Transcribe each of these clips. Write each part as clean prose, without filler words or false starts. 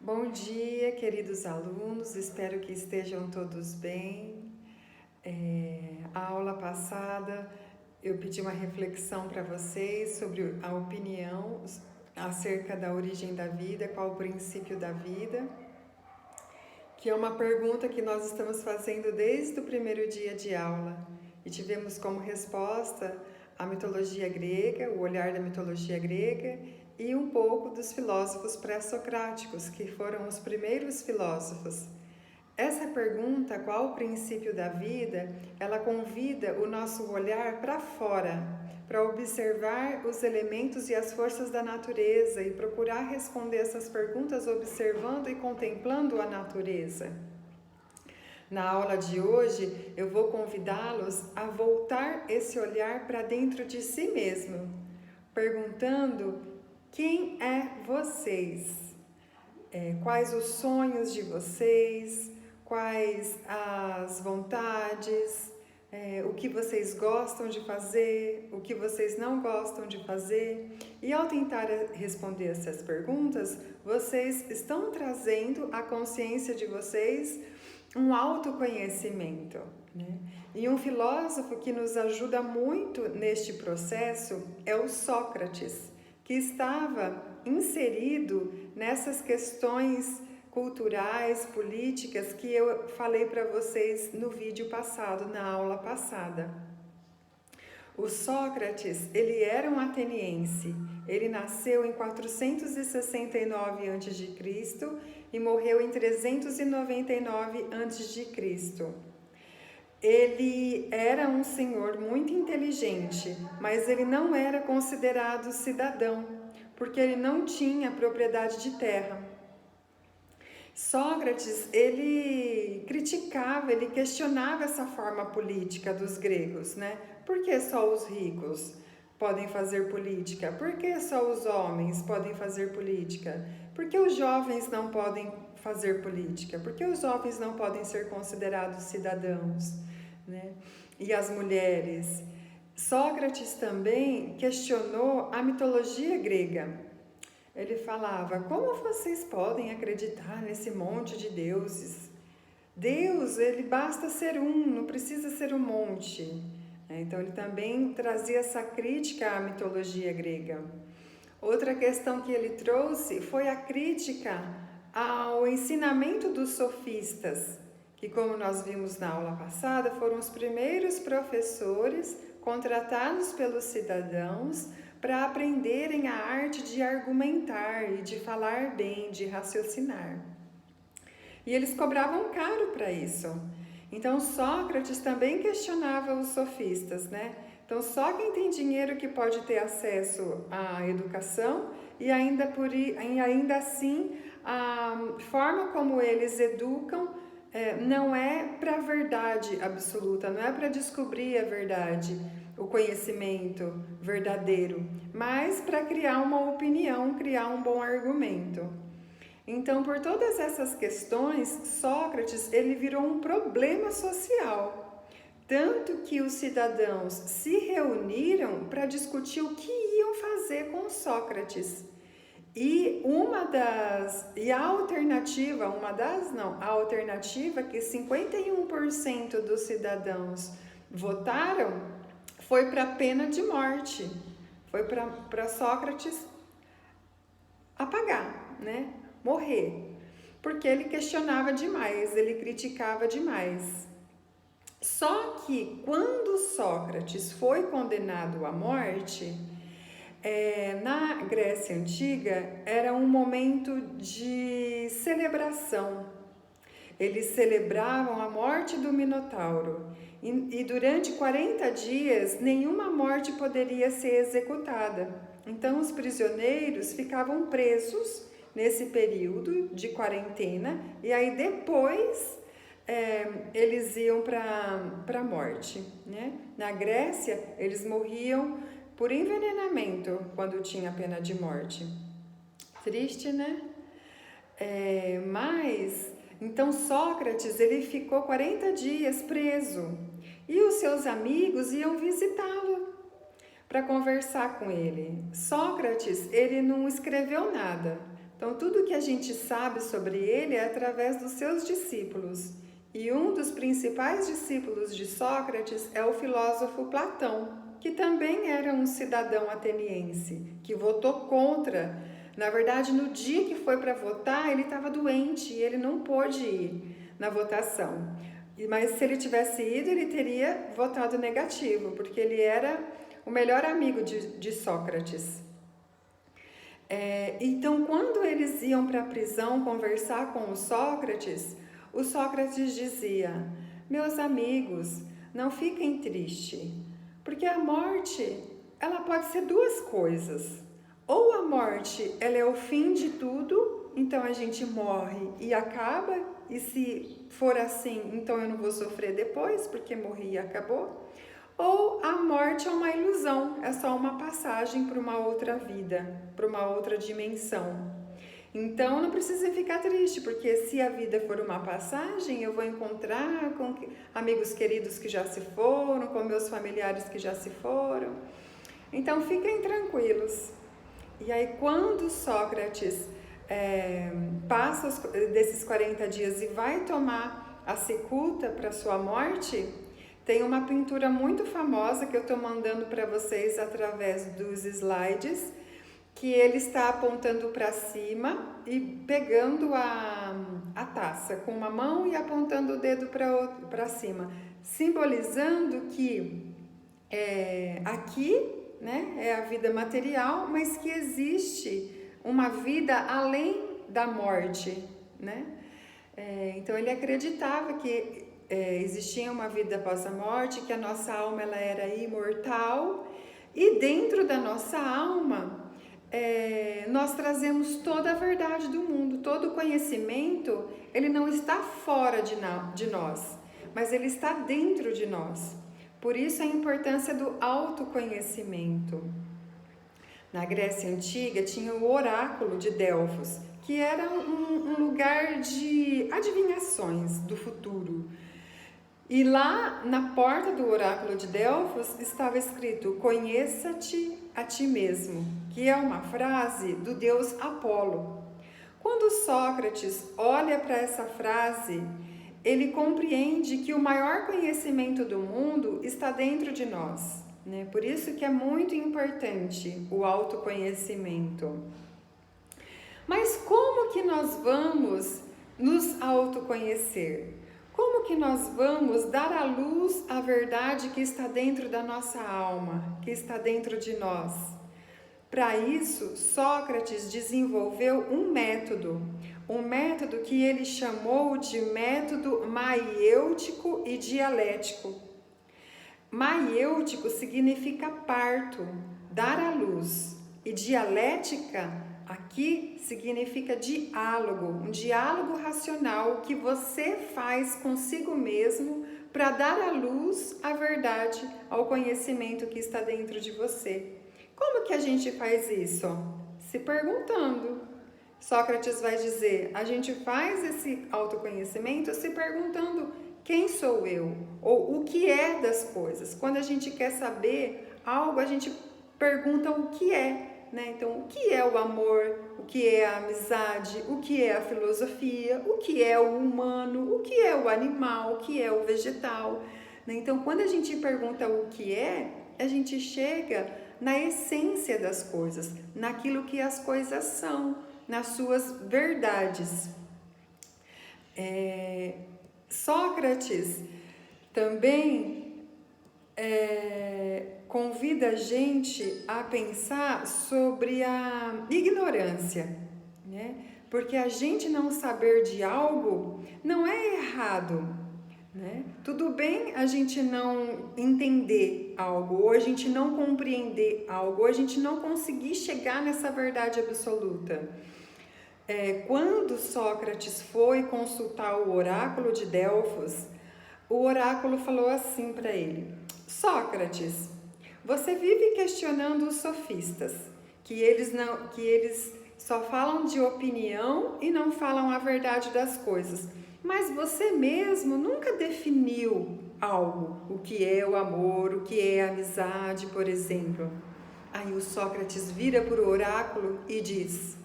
Bom dia, queridos alunos, espero que estejam todos bem. A aula passada eu pedi uma reflexão para vocês sobre a opinião acerca da origem da vida, qual o princípio da vida, que é uma pergunta que nós estamos fazendo desde o primeiro dia de aula. E tivemos como resposta a mitologia grega, o olhar da mitologia grega e um pouco dos filósofos pré-socráticos, que foram os primeiros filósofos. Essa pergunta, qual o princípio da vida, ela convida o nosso olhar para fora, para observar os elementos e as forças da natureza e procurar responder essas perguntas observando e contemplando a natureza. Na aula de hoje, eu vou convidá-los a voltar esse olhar para dentro de si mesmo, perguntando: quem é vocês? Quais os sonhos de vocês? Quais as vontades? O que vocês gostam de fazer? O que vocês não gostam de fazer? E ao tentar responder essas perguntas, vocês estão trazendo à consciência de vocês um autoconhecimento, né? E um filósofo que nos ajuda muito neste processo é o Sócrates, que estava inserido nessas questões culturais, políticas que eu falei para vocês no vídeo passado, na aula passada. O Sócrates, ele era um ateniense. Ele nasceu em 469 a.C. e morreu em 399 a.C. Ele era um senhor muito inteligente, mas ele não era considerado cidadão, porque ele não tinha propriedade de terra. Sócrates, ele criticava, ele questionava essa forma política dos gregos, né? Por que só os ricos podem fazer política? Por que só os homens podem fazer política? Por que os jovens não podem fazer política? Por que os jovens não podem ser considerados cidadãos, né? E as mulheres? Sócrates também questionou a mitologia grega. Ele falava: como vocês podem acreditar nesse monte de deuses? Deus, ele basta ser um, não precisa ser um monte. Então ele também trazia essa crítica à mitologia grega. Outra questão que ele trouxe foi a crítica ao ensinamento dos sofistas, que, como nós vimos na aula passada, foram os primeiros professores contratados pelos cidadãos para aprenderem a arte de argumentar e de falar bem, de raciocinar. E eles cobravam caro para isso. Então Sócrates também questionava os sofistas, né? Então só quem tem dinheiro que pode ter acesso à educação e ainda assim a forma como eles educam não é para a verdade absoluta, não é para descobrir a verdade, o conhecimento verdadeiro, mas para criar uma opinião, criar um bom argumento. Então, por todas essas questões, Sócrates ele virou um problema social, tanto que os cidadãos se reuniram para discutir o que iam fazer com Sócrates. E a alternativa que 51% dos cidadãos votaram foi para a pena de morte, foi para Sócrates apagar, né? Morrer, porque ele questionava demais, ele criticava demais. Só que quando Sócrates foi condenado à morte, na Grécia Antiga era um momento de celebração. Eles celebravam a morte do Minotauro e durante 40 dias nenhuma morte poderia ser executada. Então os prisioneiros ficavam presos nesse período de quarentena e aí depois eles iam para a morte, né? Na Grécia eles morriam por envenenamento quando tinha pena de morte. Triste, né? Mas então Sócrates ele ficou 40 dias preso e os seus amigos iam visitá-lo para conversar com ele. Sócrates ele não escreveu nada. Então, tudo que a gente sabe sobre ele é através dos seus discípulos. E um dos principais discípulos de Sócrates é o filósofo Platão, que também era um cidadão ateniense, que votou contra. Na verdade, no dia que foi para votar, ele estava doente e ele não pôde ir na votação. Mas se ele tivesse ido, ele teria votado negativo, porque ele era o melhor amigo de Sócrates. Então, quando eles iam para a prisão conversar com o Sócrates dizia: meus amigos, não fiquem tristes, porque a morte, ela pode ser duas coisas. Ou a morte, ela é o fim de tudo, então a gente morre e acaba, e se for assim, então eu não vou sofrer depois, porque morri e acabou. Ou a morte é uma ilusão, é só uma passagem para uma outra vida, para uma outra dimensão. Então não precisa ficar triste, porque se a vida for uma passagem, eu vou encontrar com amigos queridos que já se foram, com meus familiares que já se foram. Então fiquem tranquilos. E aí quando Sócrates passa desses 40 dias e vai tomar a cicuta para sua morte, tem uma pintura muito famosa que eu estou mandando para vocês através dos slides, que ele está apontando para cima e pegando a taça com uma mão e apontando o dedo para cima, simbolizando que aqui, né, é a vida material, mas que existe uma vida além da morte, né? Então ele acreditava que existia uma vida após a morte, que a nossa alma ela era imortal, e dentro da nossa alma nós trazemos toda a verdade do mundo, todo o conhecimento, ele não está fora de nós, mas ele está dentro de nós. Por isso a importância do autoconhecimento. Na Grécia Antiga tinha o oráculo de Delfos, que era um lugar de adivinhações do futuro. E lá na porta do oráculo de Delfos estava escrito: conheça-te a ti mesmo, que é uma frase do deus Apolo. Quando Sócrates olha para essa frase, ele compreende que o maior conhecimento do mundo está dentro de nós, né? Por isso que é muito importante o autoconhecimento. Mas como que nós vamos nos autoconhecer? Como que nós vamos dar à luz a verdade que está dentro da nossa alma, que está dentro de nós? Para isso, Sócrates desenvolveu um método que ele chamou de método maiêutico e dialético. Maiêutico significa parto, dar à luz, e dialética aqui significa diálogo, um diálogo racional que você faz consigo mesmo para dar à luz a verdade, ao conhecimento que está dentro de você. Como que a gente faz isso? Se perguntando. Sócrates vai dizer, a gente faz esse autoconhecimento se perguntando quem sou eu? Ou o que é das coisas. Quando a gente quer saber algo, a gente pergunta o que é, né? Então, o que é o amor? O que é a amizade? O que é a filosofia? O que é o humano? O que é o animal? O que é o vegetal? Então, quando a gente pergunta o que é, a gente chega na essência das coisas, naquilo que as coisas são, nas suas verdades. Sócrates também convida a gente a pensar sobre a ignorância, né? Porque a gente não saber de algo não é errado, né? Tudo bem a gente não entender algo, ou a gente não compreender algo, ou a gente não conseguir chegar nessa verdade absoluta. Quando Sócrates foi consultar o oráculo de Delfos, o oráculo falou assim para ele: Sócrates, você vive questionando os sofistas, que eles só falam de opinião e não falam a verdade das coisas. Mas você mesmo nunca definiu algo, o que é o amor, o que é a amizade, por exemplo. Aí o Sócrates vira para o oráculo e diz: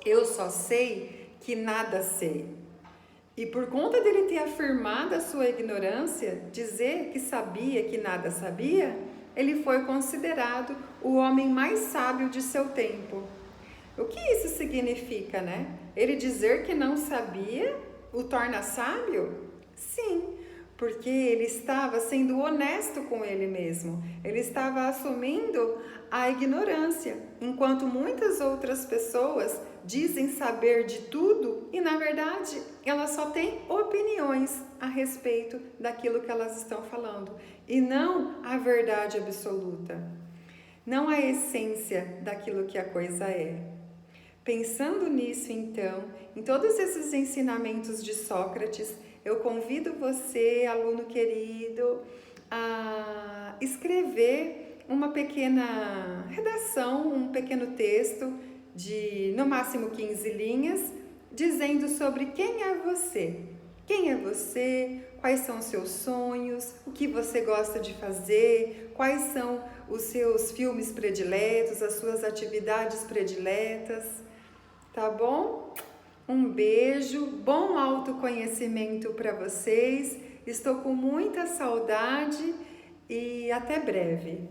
Eu só sei que nada sei. E por conta dele ter afirmado a sua ignorância, dizer que sabia que nada sabia, ele foi considerado o homem mais sábio de seu tempo. O que isso significa, né? Ele dizer que não sabia o torna sábio? Sim, porque ele estava sendo honesto com ele mesmo. Ele estava assumindo a ignorância, enquanto muitas outras pessoas dizem saber de tudo e, na verdade, elas só têm opiniões a respeito daquilo que elas estão falando e não a verdade absoluta, não a essência daquilo que a coisa é. Pensando nisso, então, em todos esses ensinamentos de Sócrates, eu convido você, aluno querido, a escrever uma pequena redação, um pequeno texto de no máximo 15 linhas, dizendo sobre quem é você. Quem é você? Quais são os seus sonhos? O que você gosta de fazer? Quais são os seus filmes prediletos, as suas atividades prediletas? Tá bom? Um beijo, bom autoconhecimento para vocês. Estou com muita saudade e até breve.